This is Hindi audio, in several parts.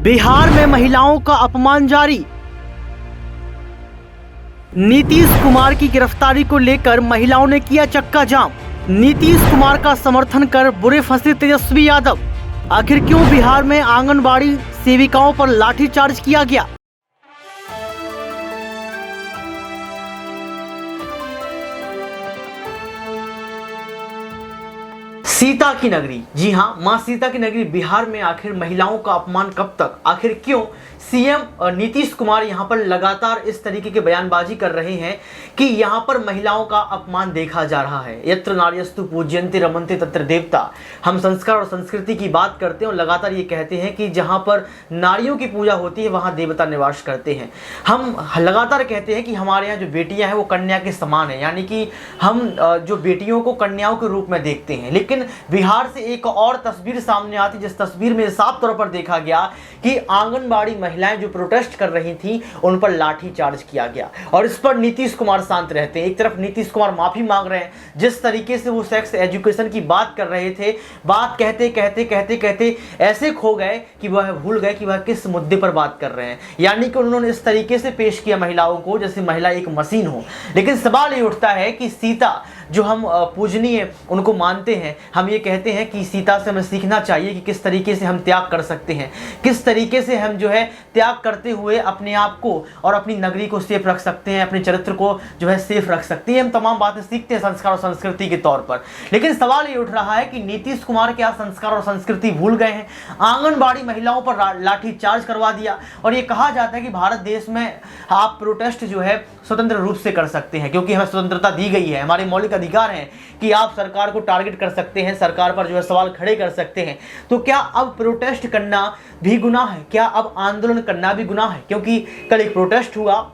बिहार में महिलाओं का अपमान जारी। नीतीश कुमार की गिरफ्तारी को लेकर महिलाओं ने किया चक्का जाम। नीतीश कुमार का समर्थन कर बुरे फंसे तेजस्वी यादव। आखिर क्यों बिहार में आंगनबाड़ी सेविकाओं पर लाठीचार्ज किया गया? सीता की नगरी, जी हाँ, मां सीता की नगरी बिहार में आखिर महिलाओं का अपमान कब तक? आखिर क्यों सीएम नीतीश कुमार यहां पर लगातार इस तरीके की बयानबाजी कर रहे हैं कि यहां पर महिलाओं का अपमान देखा जा रहा है। यत्र नार्यस्तु पूज्यन्ते रमन्ते तत्र देवता। हम संस्कार और संस्कृति की बात करते हैं और लगातार ये कहते हैं कि जहां पर नारियों की पूजा होती है वहां देवता निवास करते हैं। हम लगातार कहते हैं कि हमारे यहाँ जो बेटियां हैं वो कन्या के समान है, यानी कि हम जो बेटियों को कन्याओं के रूप में देखते हैं। लेकिन बिहार से एक और तस्वीर सामने आती, जिस तस्वीर में साफ तौर पर देखा गया कि आंगनबाड़ी महिलाएं जो प्रोटेस्ट कर रही थी उन पर लाठी चार्ज किया गया और इस पर नीतीश कुमार शांत रहते हैं। एक तरफ नीतीश कुमार माफी मांग रहे हैं, जिस तरीके से वो सेक्स एजुकेशन की बात कर रहे थे, बात कहते कहते कहते कहते ऐसे खो गए कि वह भूल गए कि वह किस मुद्दे पर बात कर रहे हैं। यानी कि उन्होंने इस तरीके से पेश किया महिलाओं को जैसे महिला एक मशीन हो। लेकिन सवाल ये उठता है कि सीता जो हम पूजनीय उनको मानते हैं, हम ये कहते हैं कि सीता से हमें सीखना चाहिए कि किस तरीके से हम त्याग कर सकते हैं, किस तरीके से हम जो है त्याग करते हुए अपने आप को और अपनी नगरी को सेफ रख सकते हैं, अपने चरित्र को जो है सेफ रख सकते हैं। हम तमाम बातें सीखते हैं संस्कार और संस्कृति के तौर पर। लेकिन सवाल ये उठ रहा है कि नीतीश कुमार क्या संस्कार और संस्कृति भूल गए हैं? आंगनबाड़ी महिलाओं पर लाठी चार्ज करवा दिया और ये कहा जाता है कि भारत देश में आप प्रोटेस्ट जो है स्वतंत्र रूप से कर सकते हैं, क्योंकि हमें स्वतंत्रता दी गई है, हमारे मौलिक अधिकार हैं कि आप सरकार को टारगेट कर सकते हैं, सरकार पर जो है सवाल खड़े कर सकते हैं। तो क्या अब प्रोटेस्ट करना भी गुनाह है? क्या अब आंदोलन करना भी गुनाह है? क्योंकि कल एक प्रोटेस्ट हुआ,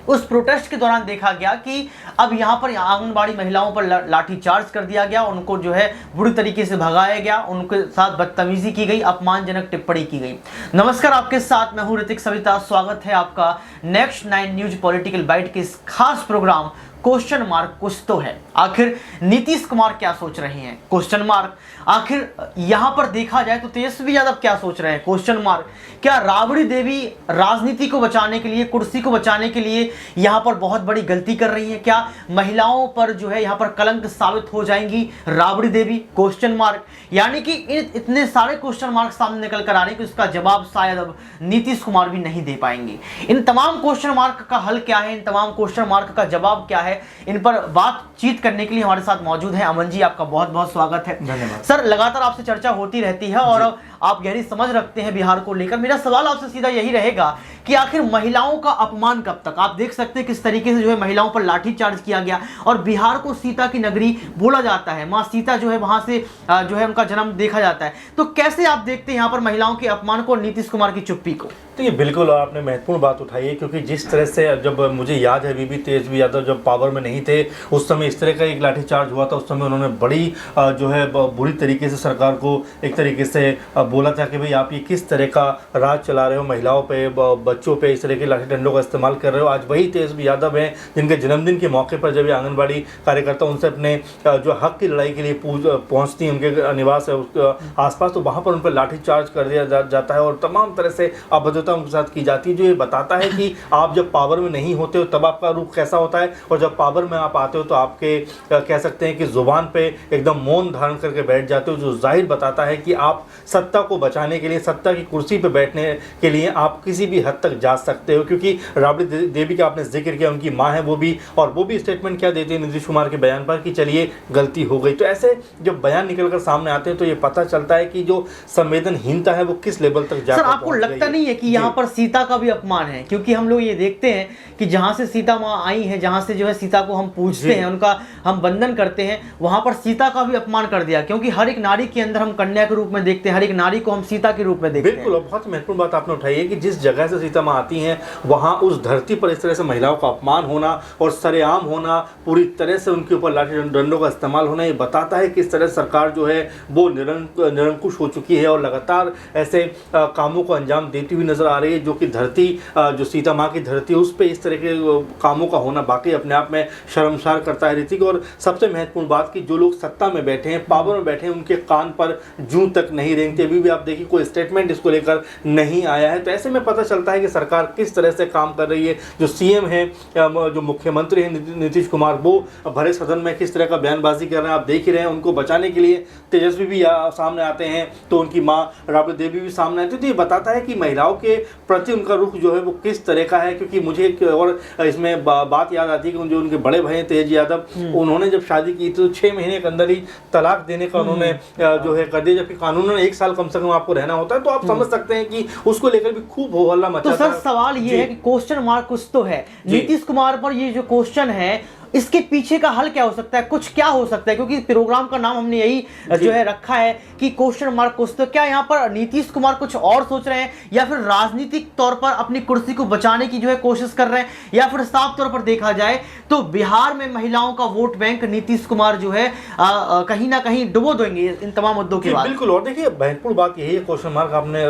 उस प्रोटेस्ट के दौरान देखा गया कि अब यहाँ पर आंगनबाड़ी महिलाओं पर लाठी चार्ज कर दिया गया, उनको जो है बुरी तरीके से भगाया गया, उनके साथ बदतमीजी की गई, अपमानजनक टिप्पणी की गई। नमस्कार, आपके साथ मैं हूं ऋतिक सविता। स्वागत है आपका नेक्स्ट 9 न्यूज पॉलिटिकल बाइट के इस खास प्रोग्राम क्वेश्चन मार्क कुछ तो है। आखिर नीतीश कुमार क्या सोच रहे हैं? Question mark. आखिर यहां पर देखा जाए तो तेजस्वी यादव क्या सोच रहे हैं? Question mark. क्या राबड़ी देवी राजनीति को बचाने के लिए, कुर्सी को बचाने के लिए यहां पर बहुत बड़ी गलती कर रही है? क्या महिलाओं पर जो है यहां पर कलंक साबित हो जाएंगी राबड़ी देवी? Question mark. यानी कि इतने सारे क्वेश्चन मार्क सामने निकल कर आ रहे हैं कि उसका जवाब शायद अब नीतीश कुमार भी नहीं दे पाएंगे। इन तमाम क्वेश्चन मार्क का हल क्या है, इन तमाम क्वेश्चन मार्क का जवाब क्या है, इन पर बातचीत करने के लिए हमारे साथ मौजूद है अमन जी। आपका बहुत बहुत स्वागत है। धन्यवाद सर। लगातार आपसे चर्चा होती रहती है और आप गहरी समझ रखते हैं बिहार को लेकर। मेरा सवाल आपसे सीधा यही रहेगा कि आखिर महिलाओं का अपमान कब तक? आप देख सकते हैं किस तरीके से जो है महिलाओं पर लाठीचार्ज किया गया और बिहार को सीता की नगरी बोला जाता है, मां सीता जो है वहां से जो है उनका जन्म देखा जाता है। तो कैसे आप देखते हैं यहाँ पर महिलाओं के अपमान को और नीतीश कुमार की चुप्पी को? तो ये बिल्कुल आपने महत्वपूर्ण बात उठाई है, क्योंकि जिस तरह से जब मुझे याद है अभी तेजस्वी यादव जब पावर में नहीं थे उस समय इस तरह का एक लाठीचार्ज हुआ था। उस समय उन्होंने बड़ी जो है बुरी तरीके से सरकार को एक तरीके से बोला था कि भाई आप ये किस तरह का राज चला रहे हो, महिलाओं पे बच्चों पे इस तरह के लाठी डंडों का इस्तेमाल कर रहे हो। आज वही तेजस्वी यादव हैं जिनके जन्मदिन के मौके पर जब ये आंगनबाड़ी कार्यकर्ता उनसे अपने जो हक की लड़ाई के लिए पहुँचती हैं उनके निवास है उसके आसपास, तो वहाँ पर उन पर लाठीचार्ज कर दिया जाता है और तमाम तरह से अभद्रता उनके साथ की जाती है, जो ये बताता है कि आप जब पावर में नहीं होते हो तब आपका रूप कैसा होता है और जब पावर में आप आते हो तो आपके कह सकते हैं कि जुबान पे एकदम मौन धारण करके बैठ जाते हो, जो जाहिर बताता है कि आप सत्ता को बचाने के लिए, सत्ता की कुर्सी पे बैठने के लिए आप किसी भी हद तक जा सकते हो। क्योंकि राबड़ी देवी का आपने जिक्र किया, उनकी माँ है वो भी स्टेटमेंट क्या देती है नीतीश कुमार के बयान पर कि चलिए गलती हो गई। तो ऐसे जब बयान निकल कर सामने आते हैं तो ये पता चलता है कि जो संवेदनहीनता है वो किस लेवल तक जाकर सर, आपको लगता नहीं है कि यहाँ पर सीता का भी अपमान है? क्योंकि हम लोग ये देखते हैं कि जहां से सीता माँ आई है, जहां से जो है सीता को हम पूजते हैं, उनका हम वंदन करते हैं, वहां पर सीता का भी अपमान कर दिया। क्योंकि हर एक नारी के अंदर हम कन्या के रूप में देखते हैं, हर एक नारी को हम सीता के रूप में देखते हैं। बिल्कुल, बहुत महत्वपूर्ण बात आपने उठाई है कि जिस जगह से सीतामा आती हैं वहाँ उस धरती पर इस तरह से महिलाओं का अपमान होना और सरेआम होना, पूरी तरह से उनके ऊपर लाठी डंडों का इस्तेमाल होना, ये बताता है कि इस तरह सरकार जो है वो निरंकुश हो चुकी है और लगातार ऐसे कामों को अंजाम देती हुई नजर आ रही है, जो कि धरती जो सीता माँ की धरती है उस पर इस तरह के कामों का होना बाकी अपने आप में शर्मसार करता है ऋतिक। और सबसे महत्वपूर्ण बात कि जो लोग सत्ता में बैठे हैं, पावर में बैठे हैं, उनके कान पर जूं तक नहीं रेंगते। अभी भी आप देखिए कोई स्टेटमेंट इसको लेकर नहीं आया है। तो ऐसे में पता चलता है कि सरकार किस तरह से काम कर रही है। जो सीएम है, जो मुख्यमंत्री हैं नीतीश कुमार, वो भरे सदन में किस तरह का बयानबाजी कर रहे हैं आप देख ही रहे हैं। उनको बचाने के लिए तेजस्वी भी सामने आते हैं, तो उनकी माँ राबड़ी देवी भी सामने आती है। तो ये बताता है कि महिलाओं के प्रति उनका रुख जो है वो किस तरह का है। क्योंकि मुझे एक और इसमें बात याद आती है कि जो उनके बड़े भाई तेज यादव, उन्होंने जब शादी की तो 6 महीने के अंदर ही तलाक देने का उन्होंने जो है कर दिया, जबकि कानून में 1 साल कम से कम आपको रहना होता है। तो आप समझ सकते हैं कि उसको लेकर भी खूब हो हल्ला मचा। तो सर सवाल ये है कि क्वेश्चन मार्क कुछ तो है नीतीश कुमार पर, ये जो क्वेश्चन है इसके पीछे का हल क्या हो सकता है, कुछ क्या हो सकता है? क्योंकि प्रोग्राम का नाम हमने यही जो है रखा है कि क्वेश्चन मार्क कुछ तो। क्या यहाँ पर नीतीश कुमार कुछ और सोच रहे हैं, या फिर राजनीतिक तौर पर अपनी कुर्सी को बचाने की जो है कोशिश कर रहे हैं, या फिर साफ तौर पर देखा जाए तो बिहार में महिलाओं का वोट बैंक नीतीश कुमार जो है कहीं ना कहीं डुबो देंगे इन तमाम मुद्दों के बाद? बिल्कुल। और देखिए महत्वपूर्ण बात यही है, क्वेश्चन मार्क आपने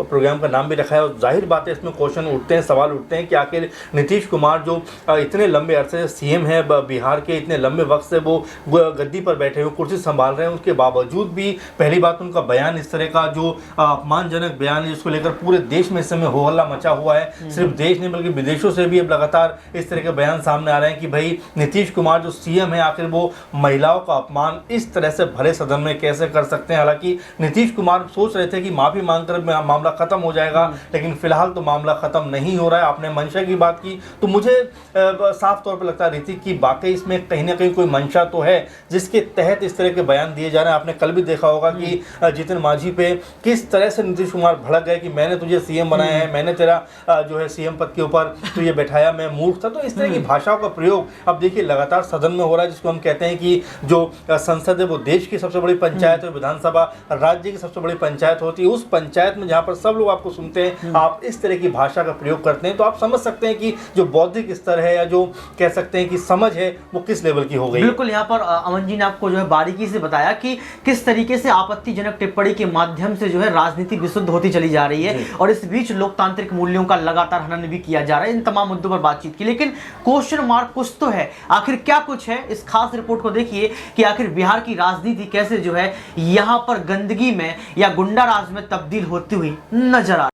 प्रोग्राम का नाम भी रखा है और जाहिर बात है इसमें क्वेश्चन उठते हैं, सवाल उठते हैं कि आखिर नीतीश कुमार जो इतने लंबे अरसे से सीएम है बिहार के, इतने लंबे वक्त से वो गद्दी पर बैठे हुए कुर्सी संभाल रहे हैं, उसके बावजूद भी पहली बात उनका बयान इस तरह का जो अपमानजनक बयान है जिसको लेकर पूरे देश में इस समय हो हल्ला मचा हुआ है। सिर्फ देश नहीं बल्कि विदेशों से भी अब लगातार इस तरह के बयान सामने आ रहे हैं कि भाई नीतीश कुमार जो सीएम है आखिर वो महिलाओं का अपमान इस तरह से भरे सदन में कैसे कर सकते हैं। हालांकि नीतीश कुमार सोच रहे थे कि माफी मांगकर मामला खत्म हो जाएगा, लेकिन फिलहाल तो मामला खत्म नहीं हो रहा है। आपने मंशा की बात की तो मुझे साफ तौर पर लगता है ऋतिक की वाकई इसमें कहीं ना कहीं कोई मंशा तो है जिसके तहत इस तरह के बयान दिए जा रहे हैं। आपने कल भी देखा होगा कि जितिन मांझी पे किस तरह से नीतीश कुमार भड़क गए कि मैंने तुझे सीएम बनाया है, मैंने तेरा जो है सीएम पद के ऊपर तुझे बैठाया, मैं मूर्ख था। तो इस तरह की भाषाओं का प्रयोग अब देखिए लगातार सदन में हो रहा है, जिसको हम कहते हैं कि जो संसद है वो देश की सबसे बड़ी पंचायत है, विधानसभा राज्य की सबसे बड़ी पंचायत होती है। उस पंचायत में जहाँ पर सब लोग आपको सुनते हैं, आप इस तरह की भाषा का प्रयोग करते हैं, तो आप समझ सकते हैं कि जो बौद्धिक स्तर है या जो कह सकते हैं कि समझ है वो किस लेवल की हो गई। बिल्कुल, यहाँ पर अमन जी ने आपको जो है बारीकी से बताया कि किस तरीके से आपत्तिजनक टिप्पणी के माध्यम से जो है राजनीति विशुद्ध होती चली जा रही है, और इस बीच लोकतांत्रिक मूल्यों का लगातार हनन भी किया जा रहा है। इन तमाम मुद्दों पर बातचीत की, लेकिन क्वेश्चन मार्क कुछ तो है। आखिर क्या कुछ है, इस खास रिपोर्ट को देखिए कि आखिर बिहार की राजनीति कैसे जो है यहाँ पर गंदगी में या गुंडा राज में तब्दील होती हुई नजर आ।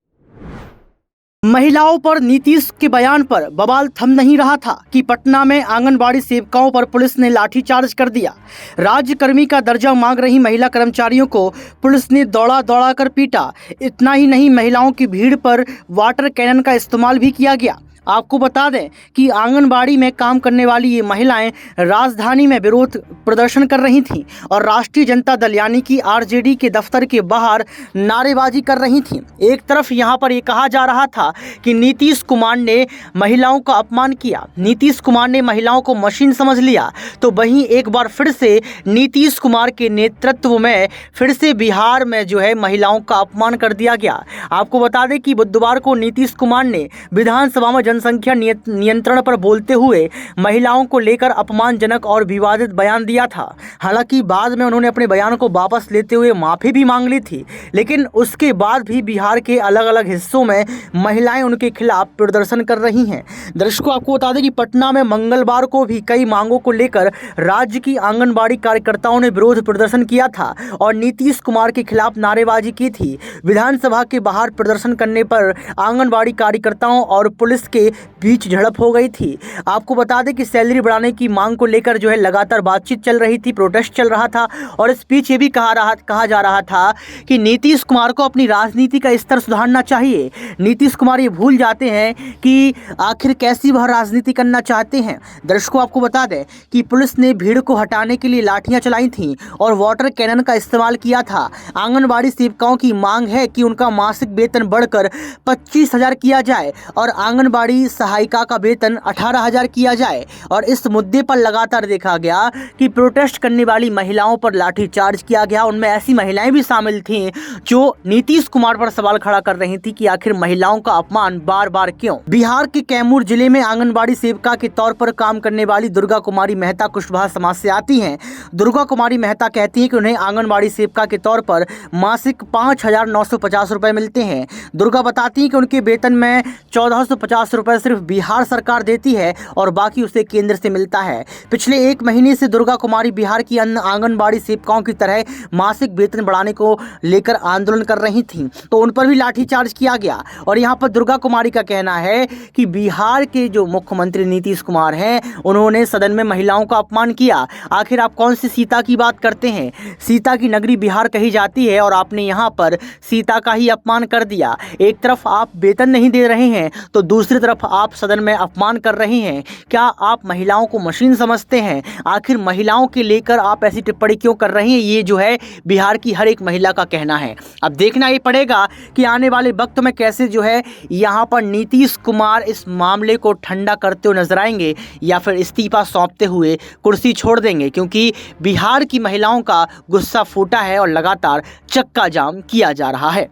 महिलाओं पर नीतीश के बयान पर बवाल थम नहीं रहा था कि पटना में आंगनबाड़ी सेविकाओं पर पुलिस ने लाठीचार्ज कर दिया। राज्यकर्मी का दर्जा मांग रही महिला कर्मचारियों को पुलिस ने दौड़ा दौड़ा कर पीटा। इतना ही नहीं, महिलाओं की भीड़ पर वाटर कैनन का इस्तेमाल भी किया गया। आपको बता दें कि आंगनबाड़ी में काम करने वाली ये महिलाएं राजधानी में विरोध प्रदर्शन कर रही थीं और राष्ट्रीय जनता दल यानी कि आरजेडी के दफ्तर के बाहर नारेबाजी कर रही थीं। एक तरफ यहां पर ये कहा जा रहा था कि नीतीश कुमार ने महिलाओं का अपमान किया, नीतीश कुमार ने महिलाओं को मशीन समझ लिया, तो वहीं एक बार फिर से नीतीश कुमार के नेतृत्व में फिर से बिहार में जो है महिलाओं का अपमान कर दिया गया। आपको बता दें कि बुधवार को नीतीश कुमार ने विधानसभा में जनसंख्या नियंत्रण पर बोलते हुए महिलाओं को लेकर अपमानजनक और विवादित बयान दिया था। हालांकि बाद में उन्होंने अपने बयान को वापस लेते हुए माफ़ी भी मांग ली थी, लेकिन उसके बाद भी बिहार के अलग अलग हिस्सों में महिलाएं उनके खिलाफ प्रदर्शन कर रही हैं। दर्शकों, आपको बता दें कि पटना में मंगलवार को भी कई मांगों को लेकर राज्य की आंगनबाड़ी कार्यकर्ताओं ने विरोध प्रदर्शन किया था और नीतीश कुमार के खिलाफ नारेबाजी की थी। विधानसभा के बाहर प्रदर्शन करने पर आंगनबाड़ी कार्यकर्ताओं और पुलिस के बीच झड़प हो गई थी। आपको बता दें कि सैलरी बढ़ाने की मांग को लेकर जो है लगातार बातचीत चल रही थी, प्रोटेस्ट चल रहा था, और इस बीच ये भी कहा जा रहा था कि नीतीश कुमार को अपनी राजनीति का स्तर सुधारना चाहिए। नीतीश कुमार ये भूल जाते हैं कि आखिर कैसी वह राजनीति करना चाहते हैं। दर्शकों, आपको बता दें कि पुलिस ने भीड़ को हटाने के लिए लाठियां चलाई थीं और वाटर कैनन का इस्तेमाल किया था। आंगनबाड़ी सेविकाओं की मांग है कि उनका मासिक वेतन बढ़कर 25,000 किया जाए और आंगनबाड़ी आंगनबाड़ी सहायिका का वेतन 18,000 किया जाए। और इस मुद्दे पर लगातार देखा गया कि प्रोटेस्ट करने वाली महिलाओं पर लाठीचार्ज किया गया। उनमें ऐसी महिलाएं भी शामिल थीं जो नीतीश कुमार पर सवाल खड़ा कर रही थी कि आखिर महिलाओं का अपमान बार बार क्यों। बिहार के कैमूर जिले में आंगनबाड़ी सेविका के तौर पर काम करने वाली दुर्गा कुमारी मेहता कुशवाहा समाज से आती हैं। दुर्गा कुमारी मेहता कहती हैं कि उन्हें आंगनबाड़ी सेविका के तौर पर मासिक 5,950 रुपए मिलते हैं। दुर्गा बताती हैं कि उनके वेतन में 1,450 रुपए सिर्फ बिहार सरकार देती है और बाकी उसे केंद्र से मिलता है। पिछले 1 महीने से दुर्गा कुमारी बिहार की अन्य आंगनबाड़ी सेविकाओं की तरह मासिक वेतन बढ़ाने को लेकर आंदोलन कर रही थीं, तो उन पर भी लाठीचार्ज किया गया। और यहाँ पर दुर्गा कुमारी का कहना है कि बिहार के जो मुख्यमंत्री नीतीश कुमार हैं, उन्होंने सदन में महिलाओं का अपमान किया। आखिर आप कौन सी सीता की बात करते हैं? सीता की नगरी बिहार कही जाती है और आपने यहाँ पर सीता का ही अपमान कर दिया। एक तरफ आप वेतन नहीं दे रहे हैं तो दूसरी तरफ आप सदन में अपमान कर रहे हैं। क्या आप महिलाओं को मशीन समझते हैं? आखिर महिलाओं के लेकर आप ऐसी टिप्पणी क्यों कर रहे हैं? ये जो है बिहार की हर एक महिला का कहना है। अब देखना ये पड़ेगा कि आने वाले वक्त में कैसे जो है यहाँ पर नीतीश कुमार इस मामले को ठंडा करते हुए नजर आएंगे या फिर इस्तीफा सौंपते हुए कुर्सी छोड़ देंगे, क्योंकि बिहार की महिलाओं का गुस्सा फूटा है और लगातार चक्का जाम किया जा रहा है।